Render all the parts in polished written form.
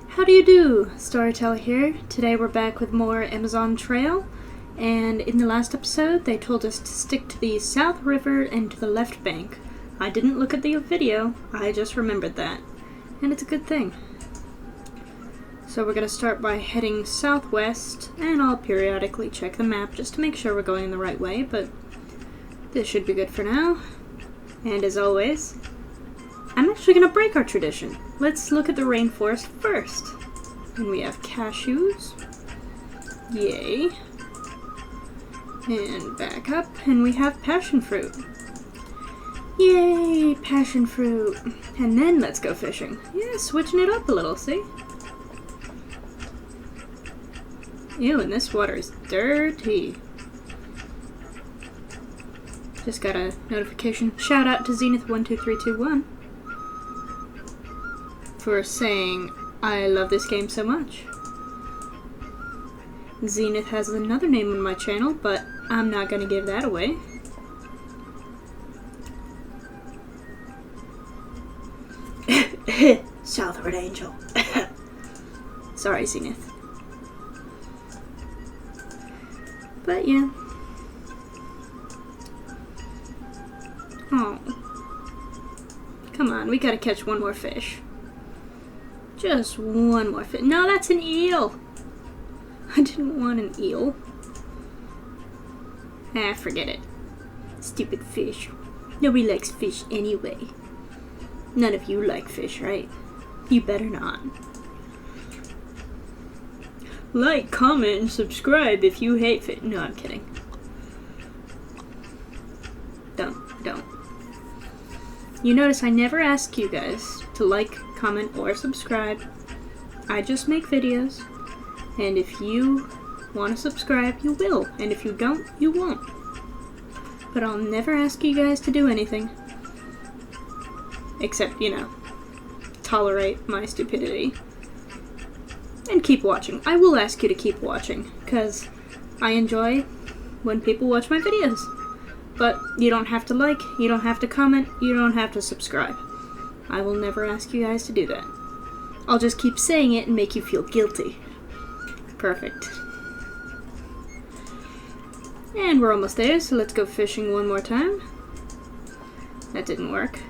How do you do? Storyteller here. Today we're back with more Amazon Trail, and in the last episode they told us to stick to the South River and to the left bank. I didn't look at the video, I just remembered that, and it's a good thing. So we're going to start by heading southwest, and I'll periodically check the map just to make sure we're going the right way, but this should be good for now. And as always, I'm actually going to break our tradition. Let's look at the rainforest first. And we have cashews. Yay. And back up, and we have passion fruit. Yay, passion fruit. And then let's go fishing. Yeah, switching it up a little, see? Ew, and this water is dirty. Just got a notification. Shout out to Zenith12321 for saying, I love this game so much. Zenith has another name on my channel, but I'm not going to give that away. Southward Angel. Sorry, Zenith. But yeah. Oh. Come on, we gotta catch one more fish. Just one more fish. No, that's an eel! I didn't want an eel. Ah, forget it. Stupid fish. Nobody likes fish anyway. None of you like fish, right? You better not. Like, comment, and subscribe if you hate fish. No, I'm kidding. Don't. You notice I never ask you guys to like, comment, or subscribe. I just make videos, and if you want to subscribe, you will, and if you don't, you won't. But I'll never ask you guys to do anything. Except, you know, tolerate my stupidity. And keep watching. I will ask you to keep watching, because I enjoy when people watch my videos. But you don't have to like, you don't have to comment, you don't have to subscribe. I will never ask you guys to do that. I'll just keep saying it and make you feel guilty. Perfect. And we're almost there, so let's go fishing one more time. That didn't work.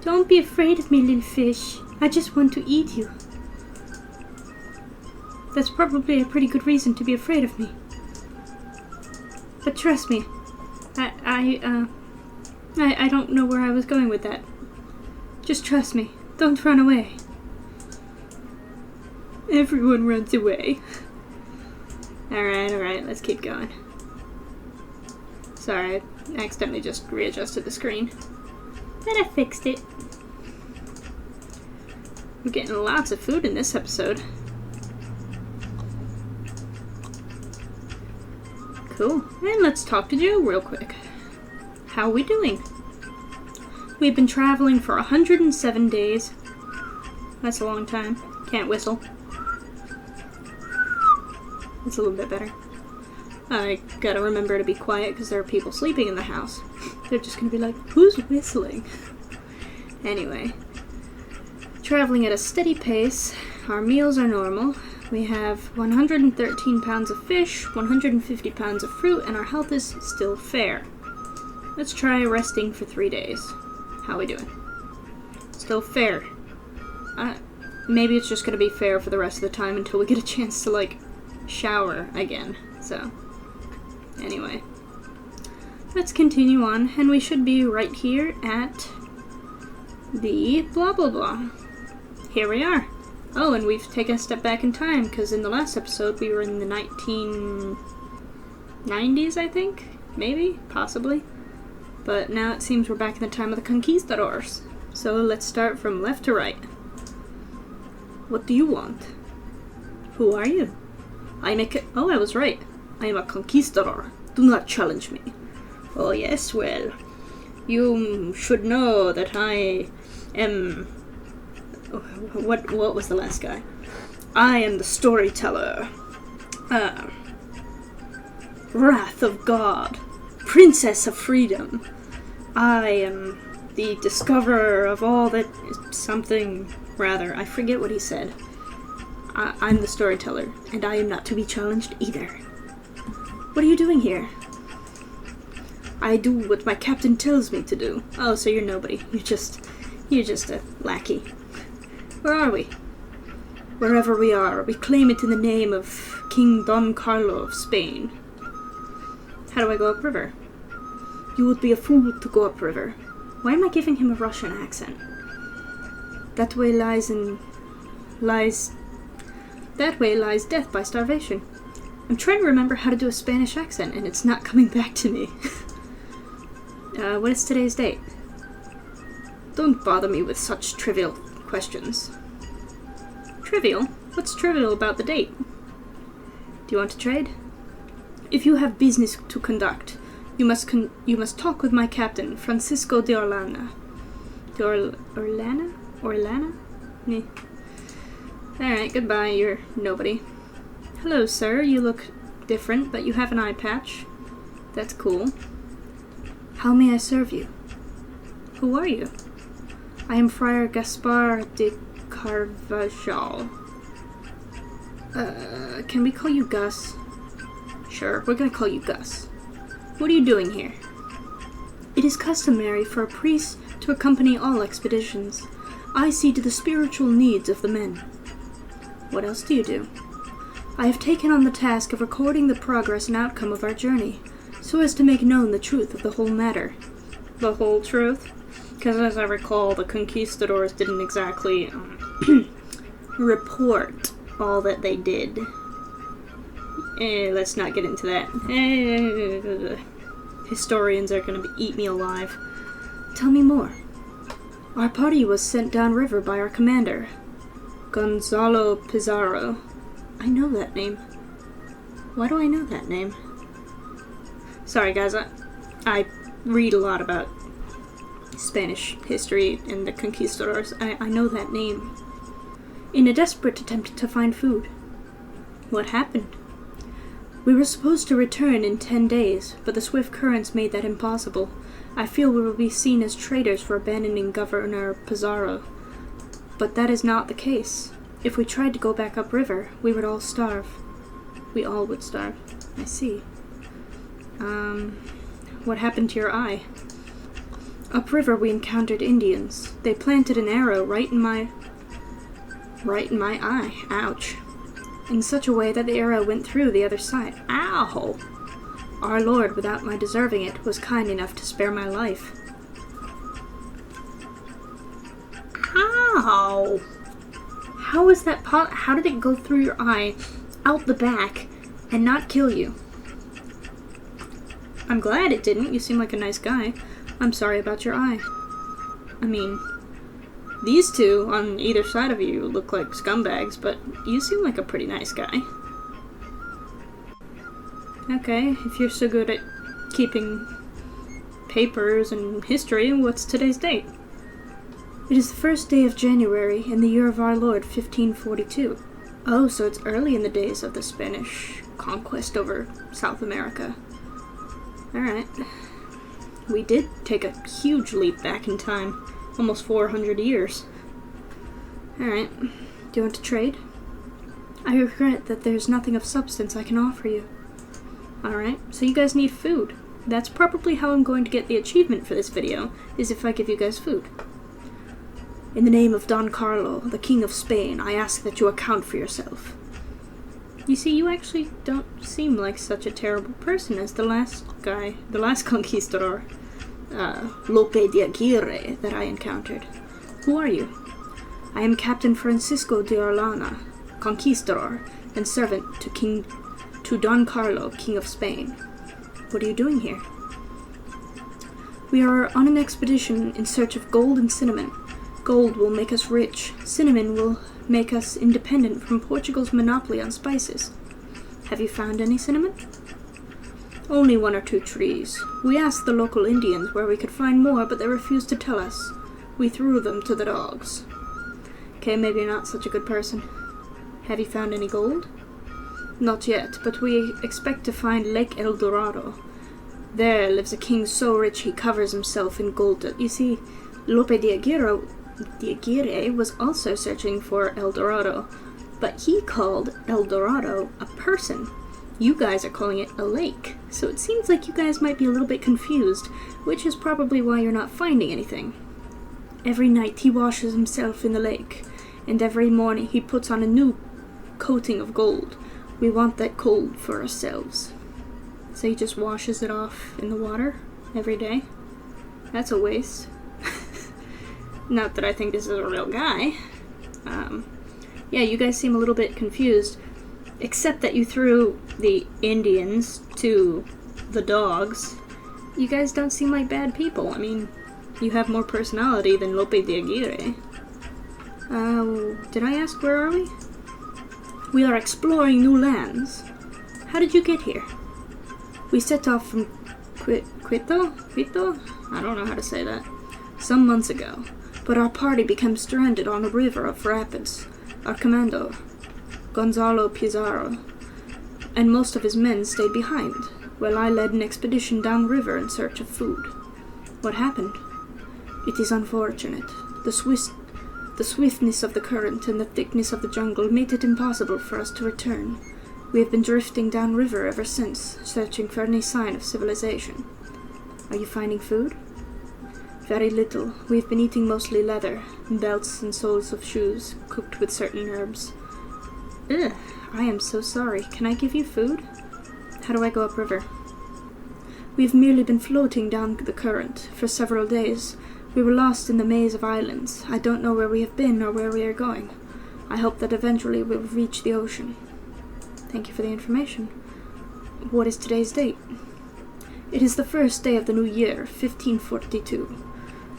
Don't be afraid of me, little fish. I just want to eat you. That's probably a pretty good reason to be afraid of me. But trust me, I don't know where I was going with that. Just trust me. Don't run away. Everyone runs away. Alright, let's keep going. Sorry, I accidentally just readjusted the screen. But I fixed it. We're getting lots of food in this episode. Cool. And let's talk to Joe real quick. How are we doing? We've been traveling for 107 days. That's a long time. Can't whistle. That's a little bit better. I gotta remember to be quiet because there are people sleeping in the house. They're just gonna be like, who's whistling? Anyway. Traveling at a steady pace. Our meals are normal. We have 113 pounds of fish, 150 pounds of fruit, and our health is still fair. Let's try resting for 3 days. How we doing? Still fair. Maybe it's just gonna be fair for the rest of the time until we get a chance to, like, shower again. So, anyway. Let's continue on, and we should be right here at the blah blah blah. Here we are. Oh, and we've taken a step back in time, because in the last episode we were in the 1990s, I think? Maybe? Possibly? But now it seems we're back in the time of the conquistadors. So let's start from left to right. What do you want? Who are you? Oh, I was right. I am a conquistador. Do not challenge me. Oh yes, well, you should know that I am... What was the last guy? I am the storyteller. Wrath of God. Princess of Freedom. I am the discoverer of all that is something, rather. I forget what he said. I'm the storyteller, and I am not to be challenged either. What are you doing here? I do what my captain tells me to do. Oh, so you're nobody. You're just a lackey. Where are we? Wherever we are, we claim it in the name of King Don Carlo of Spain. How do I go upriver? You would be a fool to go upriver. Why am I giving him a Russian accent? That way lies death by starvation. I'm trying to remember how to do a Spanish accent, and it's not coming back to me. What is today's date? Don't bother me with such trivial questions. Trivial? What's trivial about the date? Do you want to trade? If you have business to conduct, you must talk with my captain, Francisco de Orellana. Orellana? Yeah. Alright, goodbye, you're nobody. Hello, sir, you look different, but you have an eye patch. That's cool. How may I serve you? Who are you? I am Friar Gaspar de Carvajal. Can we call you Gus? Sure, we're gonna call you Gus. What are you doing here? It is customary for a priest to accompany all expeditions. I see to the spiritual needs of the men. What else do you do? I have taken on the task of recording the progress and outcome of our journey, so as to make known the truth of the whole matter. The whole truth? Because as I recall, the conquistadors didn't exactly report all that they did. Let's not get into that. Historians are going to eat me alive. Tell me more. Our party was sent downriver by our commander, Gonzalo Pizarro. I know that name. Why do I know that name? Sorry guys, I read a lot about Spanish history and the conquistadors. I know that name. In a desperate attempt to find food. What happened? We were supposed to return in 10 days, but the swift currents made that impossible. I feel we will be seen as traitors for abandoning Governor Pizarro. But that is not the case. If we tried to go back upriver, we would all starve. We all would starve. I see. What happened to your eye? Upriver we encountered Indians. They planted an arrow right in my eye. Ouch. In such a way that the arrow went through the other side. Ow! Our Lord, without my deserving it, was kind enough to spare my life. Ow! How is that how did it go through your eye, out the back, and not kill you? I'm glad it didn't. You seem like a nice guy. I'm sorry about your eye. I mean, these two on either side of you look like scumbags, but you seem like a pretty nice guy. Okay, if you're so good at keeping papers and history, what's today's date? It is the 1st day of January in the year of our Lord, 1542. Oh, so it's early in the days of the Spanish conquest over South America. Alright. We did take a huge leap back in time. Almost 400 years. Alright. Do you want to trade? I regret that there's nothing of substance I can offer you. Alright, so you guys need food. That's probably how I'm going to get the achievement for this video, is if I give you guys food. In the name of Don Carlo, the King of Spain, I ask that you account for yourself. You see, you actually don't seem like such a terrible person as the last guy, the last conquistador, Lope de Aguirre, that I encountered. Who are you? I am Captain Francisco de Orellana, conquistador, and servant to Don Carlo, King of Spain. What are you doing here? We are on an expedition in search of gold and cinnamon. Gold will make us rich. Cinnamon will make us independent from Portugal's monopoly on spices. Have you found any cinnamon? Only 1 or 2 trees. We asked the local Indians where we could find more, but they refused to tell us. We threw them to the dogs. Okay, maybe you're not such a good person. Have you found any gold? Not yet, but we expect to find Lake El Dorado. There lives a king so rich he covers himself in gold. You see, Lope de Aguirre was also searching for El Dorado, but he called El Dorado a person. You guys are calling it a lake, so it seems like you guys might be a little bit confused, which is probably why you're not finding anything. Every night he washes himself in the lake, and every morning he puts on a new coating of gold. We want that gold for ourselves. So he just washes it off in the water every day? That's a waste. Not that I think this is a real guy. Yeah, you guys seem a little bit confused. Except that you threw the Indians to the dogs. You guys don't seem like bad people. I mean, you have more personality than Lope de Aguirre. Did I ask where are we? We are exploring new lands. How did you get here? We set off from Quito? I don't know how to say that. Some months ago. But our party became stranded on a river of rapids. Our commander, Gonzalo Pizarro, and most of his men stayed behind, while I led an expedition downriver in search of food. What happened? It is unfortunate. The swiftness of the current and the thickness of the jungle made it impossible for us to return. We have been drifting downriver ever since, searching for any sign of civilization. Are you finding food? Very little. We have been eating mostly leather, belts and soles of shoes, cooked with certain herbs. Ugh, I am so sorry. Can I give you food? How do I go upriver? We have merely been floating down the current for several days. We were lost in the maze of islands. I don't know where we have been or where we are going. I hope that eventually we will reach the ocean. Thank you for the information. What is today's date? It is the first day of the new year, 1542.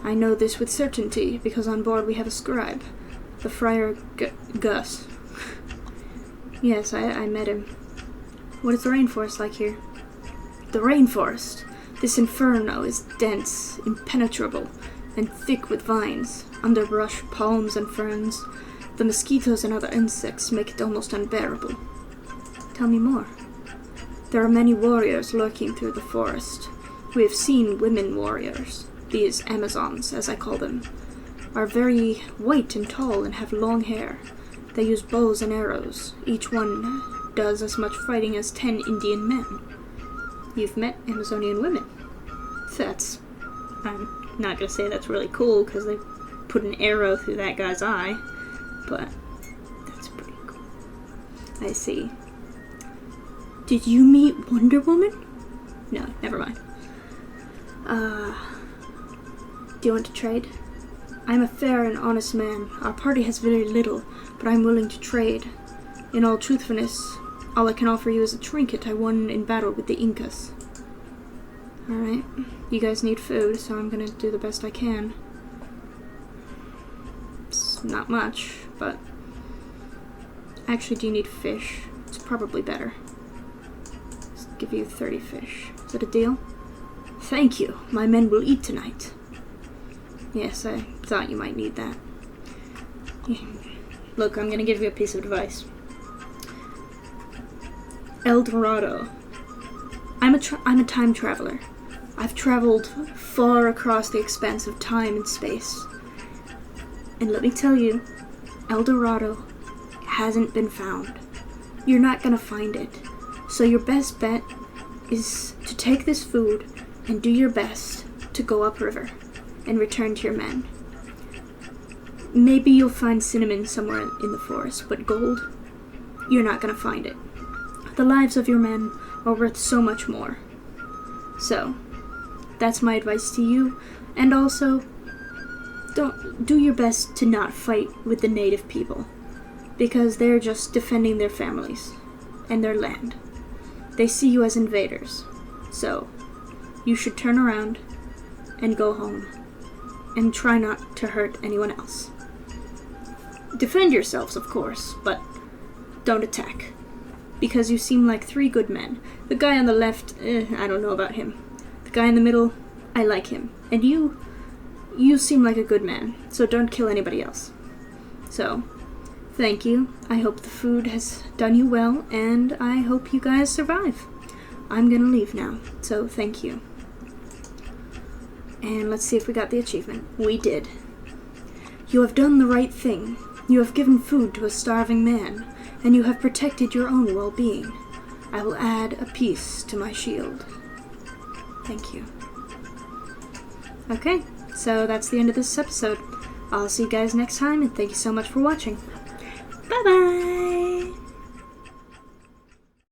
I know this with certainty because on board we have a scribe, the Friar Gus. Yes, I met him. What is the rainforest like here? The rainforest. This inferno is dense, impenetrable, and thick with vines, underbrush, palms, and ferns. The mosquitoes and other insects make it almost unbearable. Tell me more. There are many warriors lurking through the forest. We have seen women warriors. These Amazons, as I call them, are very white and tall and have long hair. They use bows and arrows. Each one does as much fighting as 10 Indian men. You've met Amazonian women. I'm not gonna say that's really cool because they put an arrow through that guy's eye, but that's pretty cool. I see. Did you meet Wonder Woman? No, never mind. Do you want to trade? I'm a fair and honest man. Our party has very little, but I'm willing to trade. In all truthfulness, all I can offer you is a trinket I won in battle with the Incas. Alright, you guys need food, so I'm gonna do the best I can. It's not much, but... Actually, do you need fish? It's probably better. Let's give you 30 fish. Is that a deal? Thank you. My men will eat tonight. Yes, I thought you might need that. Look, I'm gonna give you a piece of advice. El Dorado. I'm a time traveler. I've traveled far across the expanse of time and space. And let me tell you, El Dorado hasn't been found. You're not gonna find it. So your best bet is to take this food and do your best to go upriver and return to your men. Maybe you'll find cinnamon somewhere in the forest, but gold, you're not gonna find it. The lives of your men are worth so much more. So, that's my advice to you, and also, do your best to not fight with the native people, because they're just defending their families and their land. They see you as invaders, so you should turn around and go home, and try not to hurt anyone else. Defend yourselves, of course, but don't attack, because you seem like 3 good men. The guy on the left, I don't know about him. The guy in the middle, I like him. And you seem like a good man, so don't kill anybody else. So, thank you. I hope the food has done you well, and I hope you guys survive. I'm gonna leave now, so thank you. And let's see if we got the achievement. We did. You have done the right thing. You have given food to a starving man, and you have protected your own well-being. I will add a piece to my shield. Thank you. Okay, so that's the end of this episode. I'll see you guys next time, and thank you so much for watching. Bye-bye!